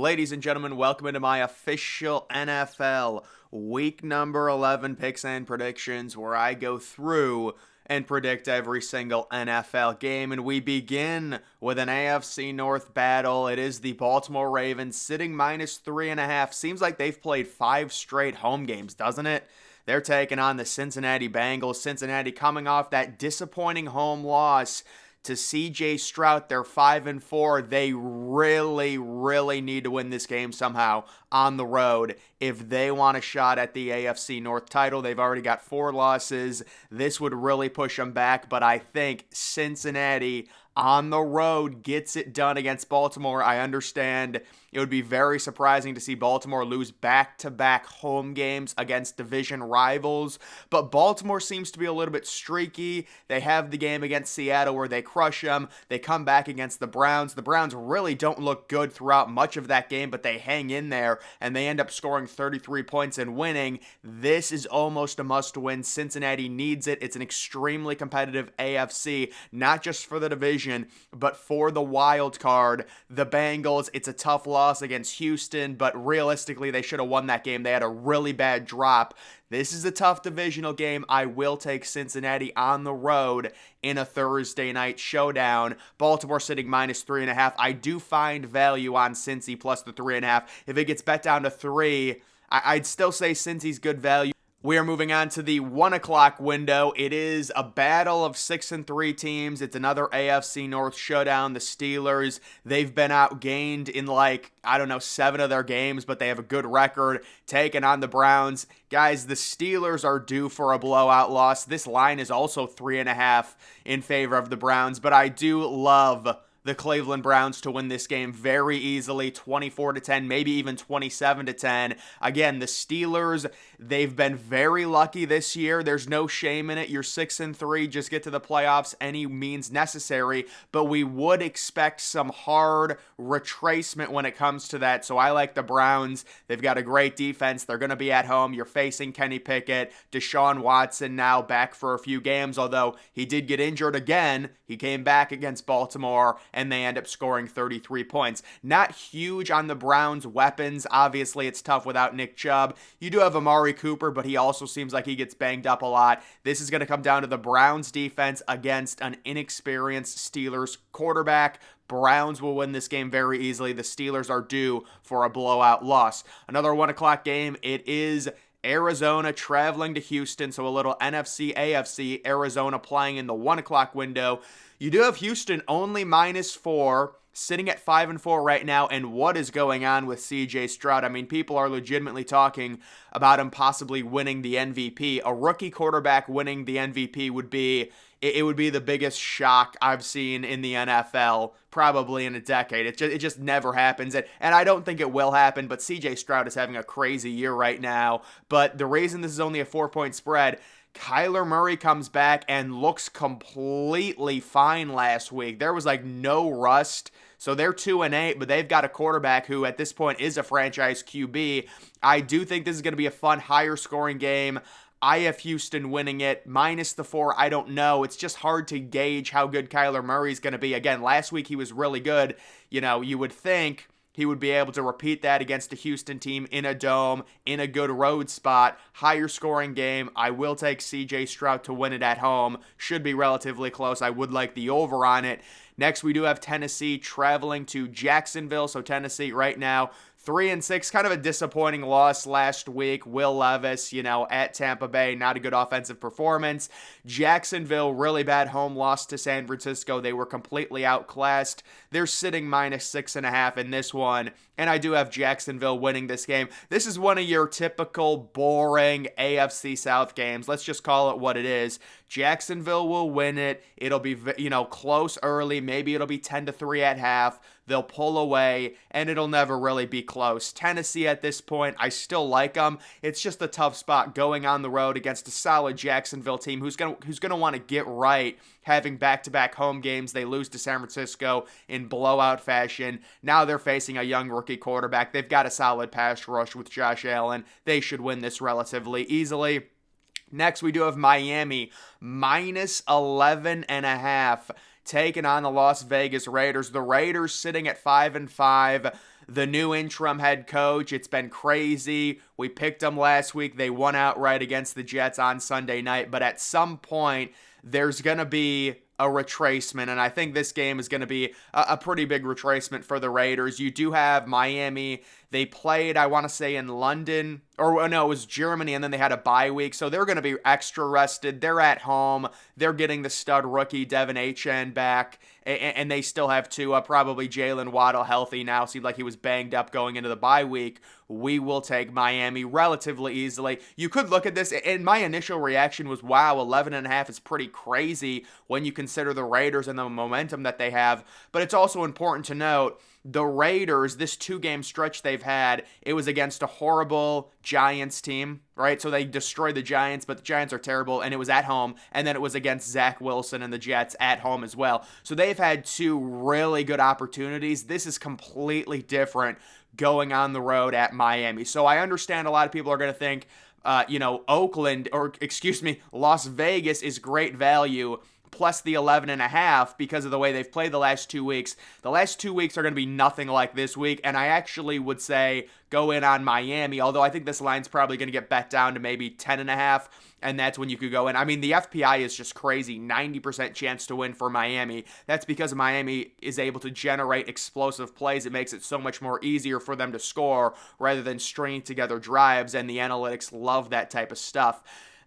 Ladies and gentlemen, welcome into my official NFL week number 11 picks and predictions, where I go through and predict every single NFL game. And we begin with an AFC North battle. It is the Baltimore Ravens sitting -3.5. Seems like they've played 5 straight home games, doesn't it? They're taking on the Cincinnati Bengals. Cincinnati coming off that disappointing home loss to CJ Stroud. They're 5-4. They really need to win this game somehow on the road if they want a shot at the AFC North title. They've already got 4 losses. This would really push them back, but I think Cincinnati on the road gets it done against Baltimore. I understand it would be very surprising to see Baltimore lose back-to-back home games against division rivals, but Baltimore seems to be a little bit streaky. They have the game against Seattle where they crush them. They come back against the Browns. The Browns really don't look good throughout much of that game, but they hang in there, and they end up scoring 33 points and winning. This is almost a must-win. Cincinnati needs it. It's an extremely competitive AFC, not just for the division, but for the wild card. The Bengals, it's a tough loss against Houston, but realistically, they should have won that game. They had a really bad drop. This is a tough divisional game. I will take Cincinnati on the road in a Thursday night showdown. Baltimore sitting -3.5. I do find value on Cincy plus the 3.5. If it gets bet down to 3, I'd still say Cincy's good value. We are moving on to the 1 o'clock window. It is a battle of 6-3 teams. It's another AFC North showdown. The Steelers, they've been outgained in 7 of their games, but they have a good record taking on the Browns. Guys, the Steelers are due for a blowout loss. This line is also 3.5 in favor of the Browns, but I do love the Cleveland Browns to win this game very easily, 24-10, maybe even 27-10. Again, the Steelers, they've been very lucky this year. There's no shame in it. You're 6-3, just get to the playoffs any means necessary, but we would expect some hard retracement when it comes to that. So I like the Browns. They've got a great defense. They're going to be at home. You're facing Kenny Pickett. Deshaun Watson now back for a few games, although he did get injured again. He came back against Baltimore, and they end up scoring 33 points. Not huge on the Browns' weapons. Obviously, it's tough without Nick Chubb. You do have Amari Cooper, but he also seems like he gets banged up a lot. This is going to come down to the Browns' defense against an inexperienced Steelers quarterback. Browns will win this game very easily. The Steelers are due for a blowout loss. Another 1 o'clock game. It is Arizona traveling to Houston, so a little NFC, AFC. Arizona playing in the 1 o'clock window. You do have Houston only -4, sitting at 5-4 right now, and what is going on with CJ Stroud? I mean, people are legitimately talking about him possibly winning the MVP. A rookie quarterback winning the MVP would be the biggest shock I've seen in the NFL probably in a decade. It just never happens, and I don't think it will happen, but CJ Stroud is having a crazy year right now. But the reason this is only a 4-point spread, Kyler Murray comes back and looks completely fine last week. There was no rust. So they're 2-8, but they've got a quarterback who at this point is a franchise QB. I do think this is going to be a fun, higher scoring game. I have Houston winning it. -4, I don't know. It's just hard to gauge how good Kyler Murray's going to be. Again, last week he was really good. You would think he would be able to repeat that against a Houston team in a dome, in a good road spot. Higher scoring game. I will take CJ Stroud to win it at home. Should be relatively close. I would like the over on it. Next, we do have Tennessee traveling to Jacksonville. So Tennessee right now 3-6, kind of a disappointing loss last week. Will Levis, at Tampa Bay, not a good offensive performance. Jacksonville, really bad home loss to San Francisco. They were completely outclassed. They're sitting -6.5 in this one, and I do have Jacksonville winning this game. This is one of your typical boring AFC South games. Let's just call it what it is. Jacksonville will win it. It'll be, close early. Maybe it'll be 10-3 at half. They'll pull away, and it'll never really be close. Tennessee at this point, I still like them. It's just a tough spot going on the road against a solid Jacksonville team who's gonna want to get right, having back-to-back home games. They lose to San Francisco in blowout fashion. Now they're facing a young rookie quarterback. They've got a solid pass rush with Josh Allen. They should win this relatively easily. Next, we do have Miami, -11.5. taking on the Las Vegas Raiders. The Raiders sitting at 5-5. the new interim head coach. It's been crazy. We picked them last week. They won outright against the Jets on Sunday night. But at some point, there's going to be a retracement, and I think this game is going to be a pretty big retracement for the Raiders. You do have Miami. They played, I want to say, in London, or no, it was Germany, and then they had a bye week, so they're going to be extra rested. They're at home. They're getting the stud rookie Devin Achane back, and they still have probably Jalen Waddle healthy now. Seemed like he was banged up going into the bye week. We will take Miami relatively easily. You could look at this, and my initial reaction was, wow, 11.5 is pretty crazy when you consider the Raiders and the momentum that they have. But it's also important to note, the Raiders, this 2-game stretch they've had, it was against a horrible Giants team, right? So they destroyed the Giants, but the Giants are terrible, and it was at home, and then it was against Zach Wilson and the Jets at home as well. So they've had 2 really good opportunities. This is completely different going on the road at Miami. So I understand a lot of people are going to think, Las Vegas is great value plus the 11.5 because of the way they've played the last 2 weeks. The last 2 weeks are going to be nothing like this week, and I actually would say go in on Miami, although I think this line's probably going to get bet down to maybe 10.5, and that's when you could go in. I mean, the FPI is just crazy, 90% chance to win for Miami. That's because Miami is able to generate explosive plays. It makes it so much more easier for them to score rather than stringing together drives, and the analytics love that type of stuff.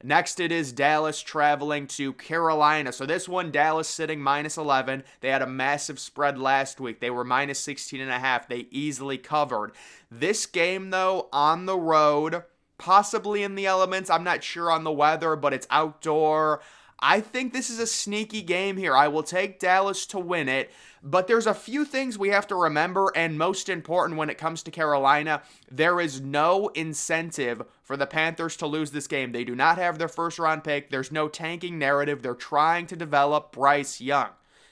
Next, it is Dallas traveling to Carolina. So this one, Dallas sitting minus 11. They had a massive spread last week. They were minus 16.5. They easily covered. This game, though, on the road, possibly in the elements. I'm not sure on the weather, but it's outdoor. I think this is a sneaky game here. I will take Dallas to win it, but there's a few things we have to remember, and most important when it comes to Carolina, there is no incentive for the Panthers to lose this game. They do not have their first-round pick. There's no tanking narrative. They're trying to develop Bryce Young.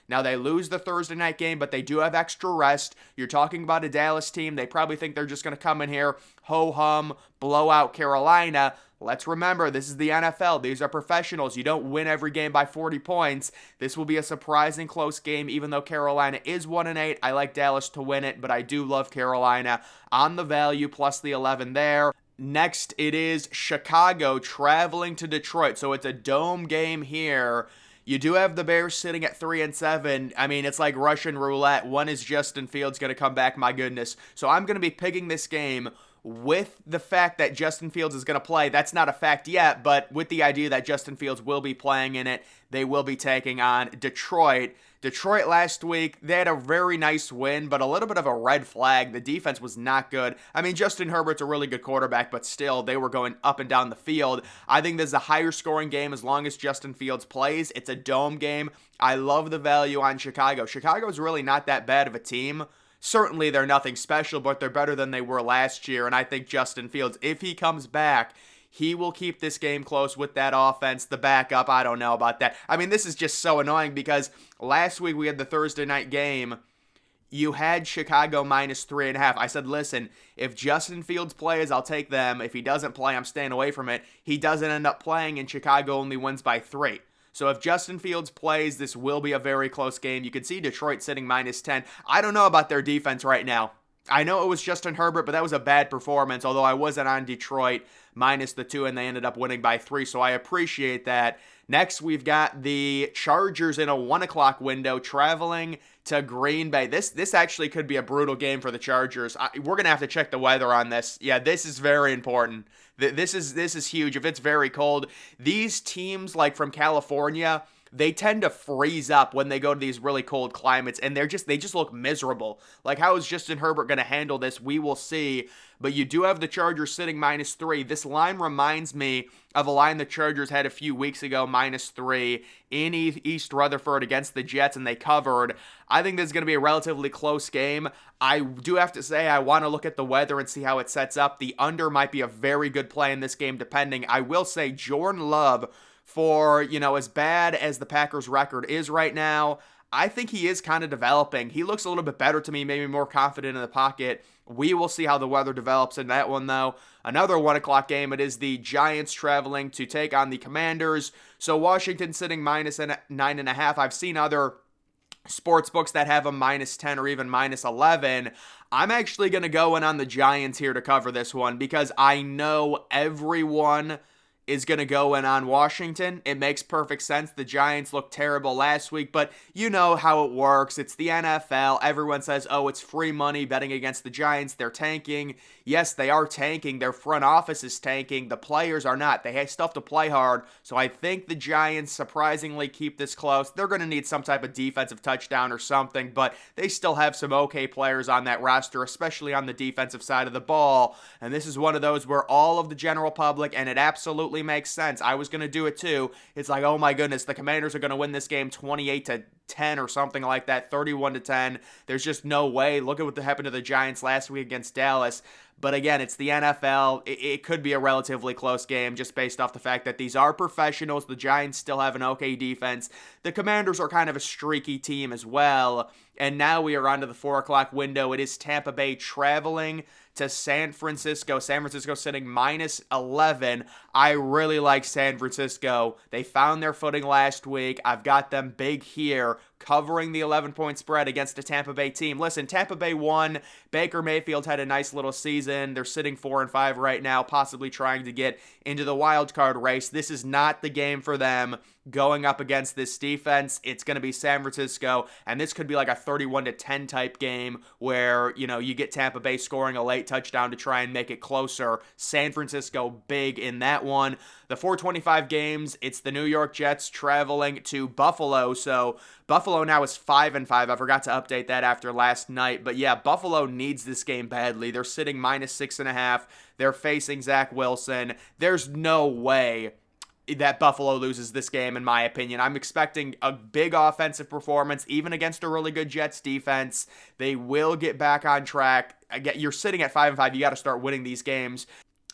Now, they lose the Thursday night game, but they do have extra rest. You're talking about a Dallas team. They probably think they're just going to come in here, ho-hum, blow out Carolina. Let's remember, this is the NFL. These are professionals. You don't win every game by 40 points. This will be a surprising close game, even though Carolina is 1-8. I like Dallas to win it, but I do love Carolina on the value plus the 11 there. Next, it is Chicago traveling to Detroit. So it's a dome game here. You do have the Bears sitting at 3-7. I mean, it's like Russian roulette. One is Justin Fields going to come back, my goodness. So I'm going to be picking this game with the fact that Justin Fields is going to play. That's not a fact yet, but with the idea that Justin Fields will be playing in it, they will be taking on Detroit. Detroit last week, they had a very nice win, but a little bit of a red flag. The defense was not good. I mean, Justin Herbert's a really good quarterback, but still, they were going up and down the field. I think this is a higher scoring game as long as Justin Fields plays. It's a dome game. I love the value on Chicago. Chicago's really not that bad of a team. Certainly, they're nothing special, but they're better than they were last year, and I think Justin Fields, if he comes back, he will keep this game close with that offense. The backup, I don't know about that. I mean, this is just so annoying because last week we had the Thursday night game. You had Chicago minus 3.5. I said, listen, if Justin Fields plays, I'll take them. If he doesn't play, I'm staying away from it. He doesn't end up playing, and Chicago only wins by 3. So if Justin Fields plays, this will be a very close game. You can see Detroit sitting minus 10. I don't know about their defense right now. I know it was Justin Herbert, but that was a bad performance, although I wasn't on Detroit minus the 2, and they ended up winning by 3, so I appreciate that. Next, we've got the Chargers in a 1 o'clock window traveling to Green Bay. This actually could be a brutal game for the Chargers. We're going to have to check the weather on this. Yeah, this is very important. This is huge. If it's very cold, these teams like from California, they tend to freeze up when they go to these really cold climates, and they just look miserable. Like, how is Justin Herbert going to handle this? We will see. But you do have the Chargers sitting minus 3. This line reminds me of a line the Chargers had a few weeks ago, minus 3, in East Rutherford against the Jets, and they covered. I think this is going to be a relatively close game. I do have to say I want to look at the weather and see how it sets up. The under might be a very good play in this game, depending. I will say Jordan Love, for, as bad as the Packers' record is right now, I think he is kind of developing. He looks a little bit better to me, maybe more confident in the pocket. We will see how the weather develops in that one, though. Another 1 o'clock game. It is the Giants traveling to take on the Commanders. So Washington sitting minus 9.5. I've seen other sports books that have a -10 or even -11. I'm actually going to go in on the Giants here to cover this one because I know everyone is going to go in on Washington. It makes perfect sense. The Giants looked terrible last week, but you know how it works. It's the NFL. Everyone says, oh, it's free money betting against the Giants. They're tanking. Yes, they are tanking. Their front office is tanking. The players are not. They still have to play hard. So I think the Giants surprisingly keep this close. They're going to need some type of defensive touchdown or something, but they still have some okay players on that roster, especially on the defensive side of the ball. And this is one of those where all of the general public, and it absolutely makes sense. I was going to do it too. It's like, oh my goodness, the Commanders are going to win this game 28-10 or something like that, 31-10. There's just no way. Look at what happened to the Giants last week against Dallas. But again, it's the NFL. It could be a relatively close game just based off the fact that these are professionals. The Giants still have an okay defense. The Commanders are kind of a streaky team as well. And now we are on to the 4 o'clock window. It is Tampa Bay traveling to San Francisco. San Francisco sitting -11. I really like San Francisco. They found their footing last week. I've got them big here, covering the 11-point spread against a Tampa Bay team. Listen, Tampa Bay won. Baker Mayfield had a nice little season. They're sitting 4-5 right now, possibly trying to get into the wild card race. This is not the game for them. Going up against this defense, it's going to be San Francisco, and this could be like a 31-10 type game where, you get Tampa Bay scoring a late touchdown to try and make it closer. San Francisco big in that one. The 425 games, it's the New York Jets traveling to Buffalo, so Buffalo now is 5-5. I forgot to update that after last night, but yeah, Buffalo needs this game badly. They're sitting -6.5. They're facing Zach Wilson. There's no way that Buffalo loses this game, in my opinion. I'm expecting a big offensive performance, even against a really good Jets defense. They will get back on track. Again, you're sitting at 5-5. You got to start winning these games.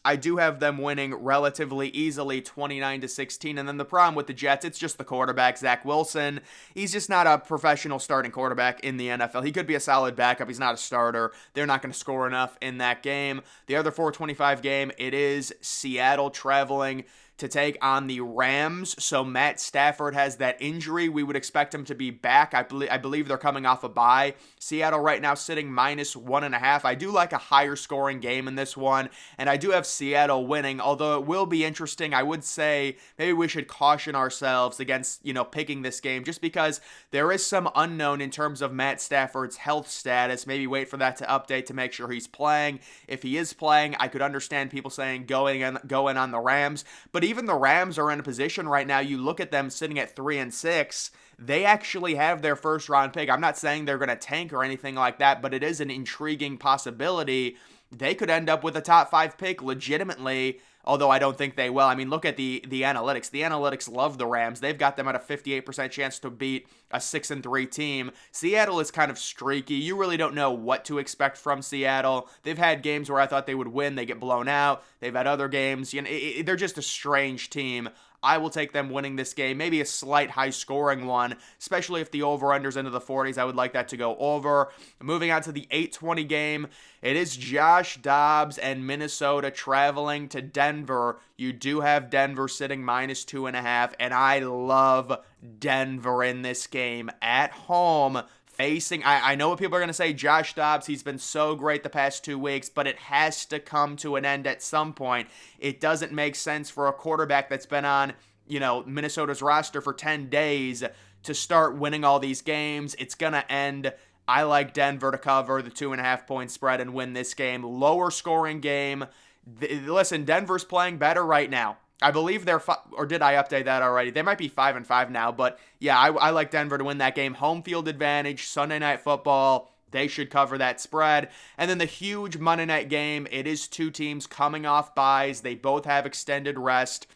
I do have them winning relatively easily, 29-16. And then the problem with the Jets, it's just the quarterback, Zach Wilson. He's just not a professional starting quarterback in the NFL. He could be a solid backup. He's not a starter. They're not going to score enough in that game. The other 425 game, it is Seattle traveling to take on the Rams. So Matt Stafford has that injury. We would expect him to be back. I believe they're coming off a bye. Seattle right now sitting -1.5. I do like a higher scoring game in this one, and I do have Seattle winning, although it will be interesting. I would say maybe we should caution ourselves against, picking this game just because there is some unknown in terms of Matt Stafford's health status. Maybe wait for that to update to make sure he's playing. If he is playing, I could understand people saying go in on the Rams, but even the Rams are in a position right now, you look at them sitting at 3-6, they actually have their first round pick. I'm not saying they're going to tank or anything like that, but it is an intriguing possibility. They could end up with a top 5 pick legitimately, although I don't think they will. I mean, look at the analytics. The analytics love the Rams. They've got them at a 58% chance to beat a 6-3 team. Seattle is kind of streaky. You really don't know what to expect from Seattle. They've had games where I thought they would win. They get blown out. They've had other games. They're just a strange team. I will take them winning this game, maybe a slight high-scoring one, especially if the over-under's into the 40s. I would like that to go over. Moving on to the 8:20 game, it is Josh Dobbs and Minnesota traveling to Denver. You do have Denver sitting -2.5, and I love Denver in this game at home. I know what people are going to say, Josh Dobbs, he's been so great the past 2 weeks, but it has to come to an end at some point. It doesn't make sense for a quarterback that's been on, Minnesota's roster for 10 days to start winning all these games. It's going to end. I like Denver to cover the 2.5-point spread and win this game. Lower scoring game. Listen, Denver's playing better right now. I believe they're, or did I update that already? They might be 5-5 now, but yeah, I like Denver to win that game. Home field advantage, Sunday Night Football. They should cover that spread. And then the huge Monday night game, it is 2 teams coming off byes. They both have extended rest.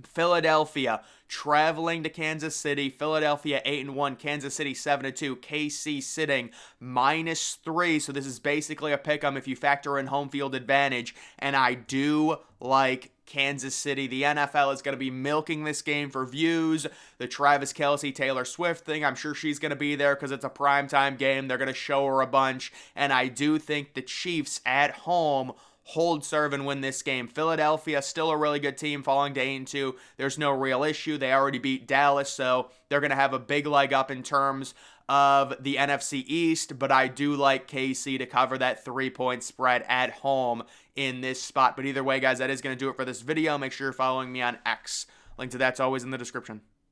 Philadelphia traveling to Kansas City. Philadelphia 8-1, Kansas City 7-2. KC sitting -3. So this is basically a pick-em if you factor in home field advantage. And I do like Kansas City. The NFL is going to be milking this game for views. The Travis Kelce, Taylor Swift thing, I'm sure she's going to be there because it's a primetime game. They're going to show her a bunch. And I do think the Chiefs at home hold serve and win this game. Philadelphia, still a really good team, falling to 8-2. There's no real issue. They already beat Dallas, so they're going to have a big leg up in terms of the NFC East, but I do like KC to cover that 3-point spread at home in this spot. But either way, guys, that is going to do it for this video. Make sure you're following me on X. Link to that's always in the description.